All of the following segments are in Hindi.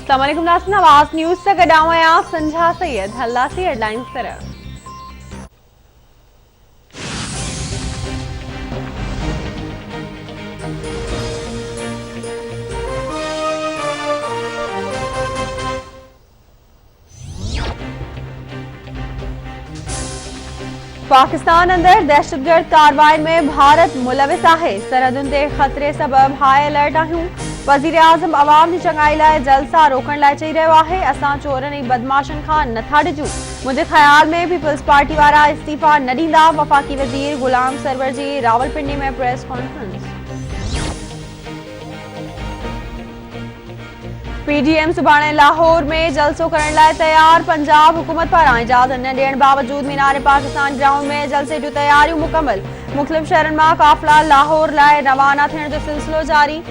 अस्सलाम वालेकुम नाज़रीन, आवाज़ न्यूज़ से गॾु आहियां संझा सैयद। हल्लासी हेडलाइंस तरह। पाकिस्तान अंदर दहशतगर्द कार्रवाई में भारत मुलविस है। सरहदुनि ते ख़तरे सबब हाई अलर्ट आहियूं। वज़ीर आज़म अवाम जी चङाई लाइ जलसा रोकण लाइ चई रहियो आहे। असां चोरनि ऐं बदमाशन खां नथा डिजूं। मुंहिंजे ख़्याल में पीपल्स पार्टी वारा इस्तीफ़ा न ॾींदा। वफ़ाक़ी वज़ीर गुलाम सरवर जी रावलपिंडी में प्रेस कॉन्फ्रेंस। पीडीएम सुभाणे लाहौर में जलसो करण लाइ तैयार। पंजाब हुकूमत पारां इजाज़त न ॾियण बावजूद मीनार पाकिस्तान ग्राउंड में जलसे जूं तैयारियूं मुकम्मल। मुख़्तलिफ़ शहरनि मां काफ़िला लाहौर लाइ रवाना थियण जो सिलसिलो जारी।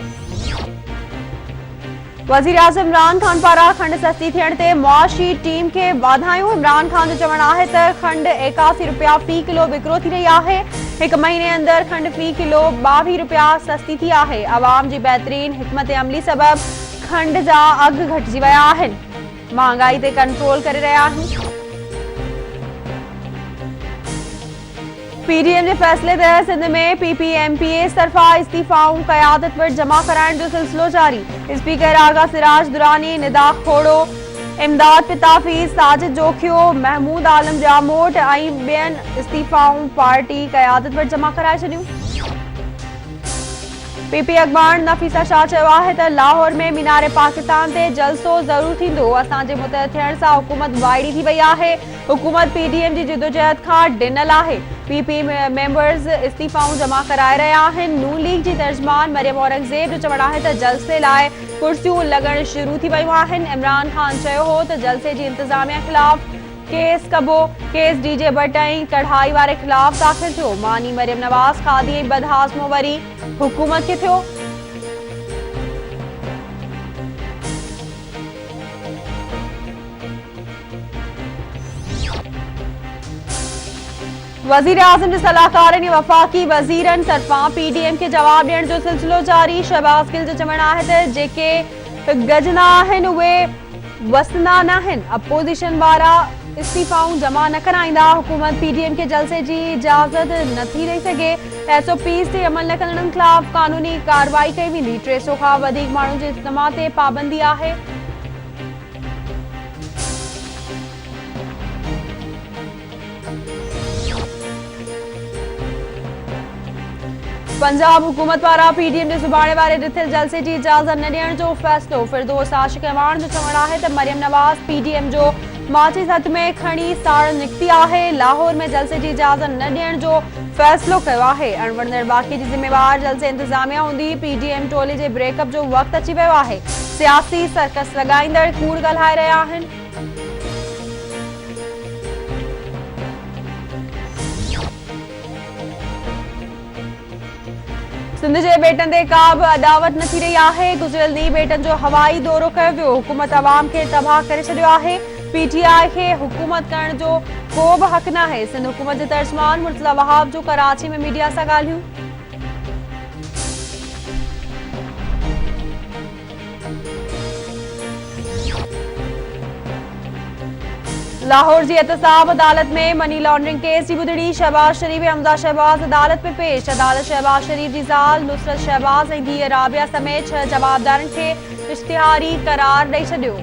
वज़ीर आज़म इमरान खान पारां खंड सस्ती थियण ते मुआशी टीम खे वाधायूं। इमरान खान जो चवणु आहे त खंड 81 रुपया फ़ी किलो विकिरो थी रही आहे। हिक महीने अंदर खंड फ़ी किलो 22 रुपया सस्ती थी आहे। अवाम जी बहितरीन हिकमत अमली सबब खंड जा अघ घटिजी विया आहिनि। महांगाई ते कंट्रोल करे रहिया आहियूं। पीडीएम के फैसले तहत सिंध में पीपीएमपीएस तरफा इस्तीफ़ाऊं क़यादत वटि जमा कराइण जो सिलसिलो जारी। स्पीकर आगा सिराज दुरानी, निदा खोड़ो, इमदाद पिताफ़ी, साजिद जोखियो, महमूद आलम जामोट ऐं ॿियनि इस्तीफ़ाऊं पार्टी क़यादत वटि जमा कराए छॾियूं। पीपी अॻवान नफ़ीसा शाह चयो आहे त लाहौर में मीनार पाकिस्तान ते जलसो ज़रूर थींदो। असांजे मुतहद थियण सां हुकूमत वाइड़ी थी वई आहे। हुकूमत पीडीएम जी जिदोजहद खां ॾिनल आहे। पीपी मेंबर्स इस्तीफ़ाऊं जमा कराए रहिया आहिनि। नून लीग जी तर्जमान मरियम औरंगज़ेब जो चवणु आहे त जलसे लाइ कुर्सियूं लॻण शुरू थी वयूं आहिनि। इमरान खान चयो हो त जलसे जी इंतज़ामिया ख़िलाफ़ केस कबो। केस डीजे भट्ट ऐं कढ़ाई वारे ख़िलाफ़ दाख़िल थियो। मानी मरियम नवाज़ खादी ऐं बदहाज़मो वरी हुकूमत खे थियो। वज़ीर आज़म जे सलाहकारनि ऐं वफ़ाक़ी वज़ीरनि तरफ़ां पीडीएम खे जवाब ॾियण जो सिलसिलो जारी। शहबाज़ गिल जो चवणु आहे त जेके गजना आहिनि उहे वसंदा न आहिनि। अपोज़िशन वारा इस्तीफ़ाऊं जमा न कराईंदा। हुकूमत पीडीएम के जलसे जी इजाज़त नथी ॾेई सघे। एसओपीज़ ते अमल न करणनि ख़िलाफ़ कानूनी कार्रवाई कई वेंदी। 300 खां वधीक माण्हुनि जे इज्तिमा ते पाबंदी आहे। पंजाब हुकूमत पारां पीडीएम जे सुभाणे वारे ॾिठल जलसे जी इजाज़त न ॾियण जो फ़ैसिलो। फिरदौस आशिक़ अवान जो चवणु आहे त मरियम नवाज़ पीडीएम जो माचिस हथ में खणी साड़ निकिती आहे। लाहौर में जलसे जी इजाज़त न ॾियण जो फ़ैसिलो कयो आहे। अणवणंदड़ बाक़ी जी ज़िम्मेवार जलसे इंतज़ामिया हूंदी। पीडीएम टोले जे ब्रेकअप जो वक़्तु अची वियो आहे। सियासी सर्कस लॻाईंदड़ कूड़ ॻाल्हाए रहिया आहिनि। सिंध जे बेटनि ते का बि अॾावत न थी रही आहे। गुज़िरियल ॾींहुं बेटनि जो हवाई दौरो कयो वियो। हुकूमत अवाम खे तबाह करे छॾियो आहे। पीटीआई खे हुकूमत करण जो को बि हक़ न आहे। सिंध हुकूमत जे तर्जमान मुर्तज़ा वहाब जो कराची में मीडिया सां ॻाल्हियूं। लाहौर जी एहतसाब अदालत में मनी लॉन्ड्रिंग केस जी ॿुधणी। शहबाज शरीफ ऐं हमज़ा शहबाज अदालत में पेश। अदालत शहबाज शरीफ जी ज़ाल नुसरत शहबाज ऐं धीअ राबिया समेत 6 जवाबदारनि खे इश्तिहारी करार ॾेई छॾियो।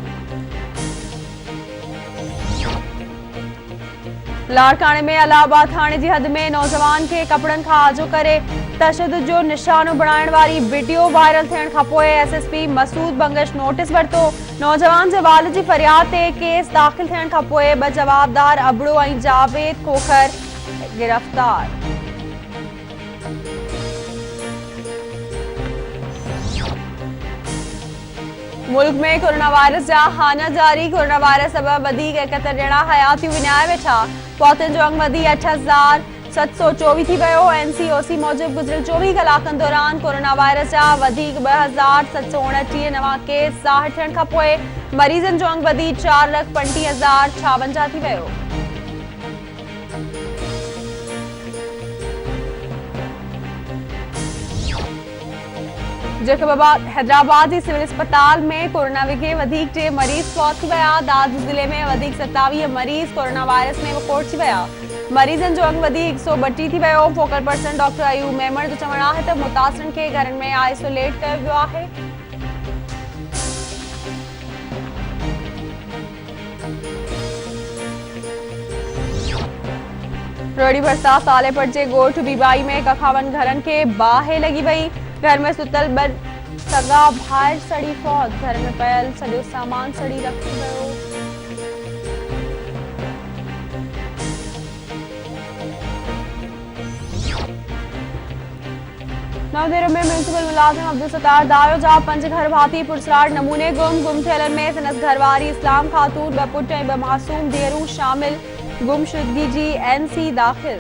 लाड़काने में इलाहाबाद थाणे जी हद में नौजवान खे कपड़नि खां आजो करे तशद्दुद जो निशानो बणाइण वारी वीडियो वायरल थियण खां पोइ एसएसपी मसूद बंगश नोटिस वरितो। नौजवान जे वालिद जी फरियाद ते केस दाख़िल थियण खां पोइ 2 जवाबदार अबड़ो ऐं जावेद खोखर गिरफ़्तार। मुल्क में कोरोना वायरस जा हाना जारी। कोरोना वायरस सबब वधीक 71 ॼणा हयातियूं विञाए वेठा। मौतुनि जो अंग वधी 8724 थी वियो। एनसीओसी मूजिब गुज़िरियल 24 कलाकनि दौरान कोरोना वायरस जा वधीक 2729 नवां केस ज़ाहिर थियण खां पोइ मरीज़नि जो अंग वधी 4,35,056 थी वियो। जैकबाबाद हैदराबाद जी सिविल अस्पताल में कोरोना विघे वधिक टे मरीज फौत थी विया। दाद जिले में वधिक 27 मरीज कोरोना वायरस में वकोट थी विया। मरीजन जो अंग वधिक 132 थी वियो। Focal person doctor Ayub Memon जो चवण आहे त मुतासिरन खे घरनि में आइसोलेट कयो वियो आहे। रोड़ी भरसा सालेपट जे गोठ बीबाई में कखावन घरन के बाहे लगी वही। घर में सुतल बद सगा भाई सड़ी फौत। घर में पयल सॼो सामान सड़ी रखी वियो। नवदेर में म्यूनिसिपल मुलाजिम अब्दुल सत्तार दायो जा 5 घर भाती पुरसरार नमूने गुम थियल में संदसि घरवारी इस्लाम खातून 2 पुट ऐं 2 मासूम धीअरूं शामिल। गुमशुदगी जी NC दाख़िल।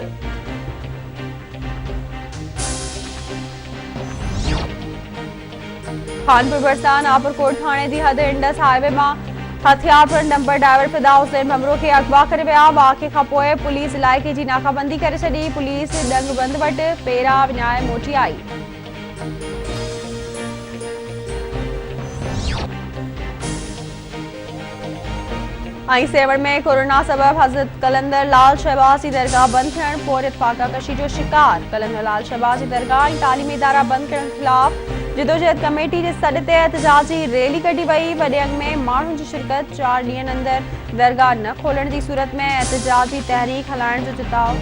खानपुर भरसा नापरकोट थाने की हद इंडस हाईवे में हथियार पर डंपर ड्राइवर फिदा हुसैन भमरो के अगवा करे विया। वाक़े खां पोइ पुलिस इलाइक़े की नाकाबंदी करे छॾी। पुलिस डंग बंद वटि पेरा विञाए मोटी आई। सेवड़ में कोरोना सबब हजरत कलंदर लाल शहबाज की दरगाह बंद थियण पोइ इतफाका कशी जो शिकार। कलंदर लाल शहबाज की दरगाह ऐं तालीमी इदारा बंद करण खिलाफ जिदोजहद कमेटी के सॾ ते एहतजाजी रैली कढी वई। वॾे अंग में माण्हुनि जी शिरकत। 4 ॾींहनि अंदर दरगाह न खोलण की सूरत में एहतजाजी तहरीक हलाइण जो चिताव।